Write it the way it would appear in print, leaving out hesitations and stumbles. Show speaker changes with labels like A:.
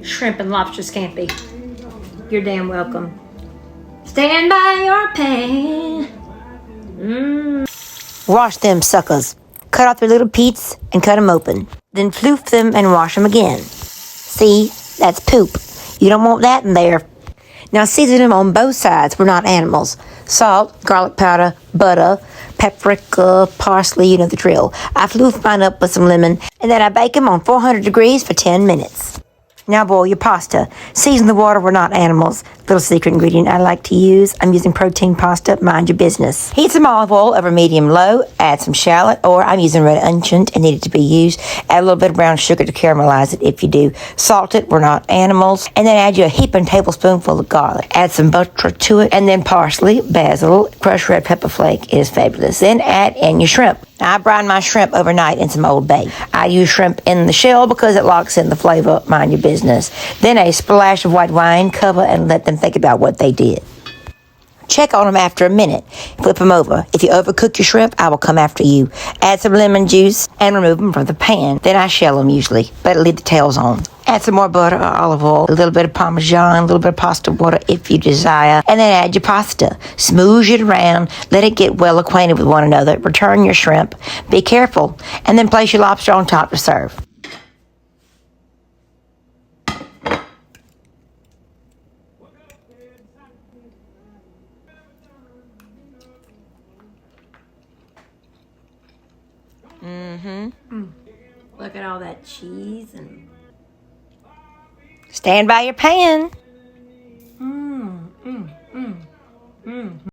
A: shrimp and lobster scampi. You're damn welcome. Stand by your pan.
B: Wash them suckers. Cut off their little peats and cut them open. Then floof them and wash them again. See, that's poop. You don't want that in there. Now season them on both sides. We're not animals. Salt, garlic powder, butter, paprika, parsley, you know the drill. I floof mine up with some lemon, and then I bake them on 400 degrees for 10 minutes. Now boil your pasta. Season the water, we're not animals. Little secret ingredient I like to use. I'm using protein pasta, mind your business. Heat some olive oil over medium-low. Add some shallot, or I'm using red onion and need it to be used. Add a little bit of brown sugar to caramelize it if you do. Salt it, we're not animals. And then add you a heaping tablespoonful of garlic. Add some butter to it, and then parsley, basil, crushed red pepper flake. It is fabulous. Then add in your shrimp. Now, I brine my shrimp overnight in some Old Bay. I use shrimp in the shell because it locks in the flavor, mind your business. Then a splash of white wine, cover, and let them think about what they did. Check on them after a minute. Flip them over. If you overcook your shrimp, I will come after you. Add some lemon juice and remove them from the pan. Then I shell them usually, but leave the tails on. Add some more butter or olive oil, a little bit of Parmesan, a little bit of pasta water if you desire, and then add your pasta. Smoosh it around, let it get well acquainted with one another. Return your shrimp. Be careful, and then place your lobster on top to serve.
A: Look at all that cheese and...
B: Stand by your pan.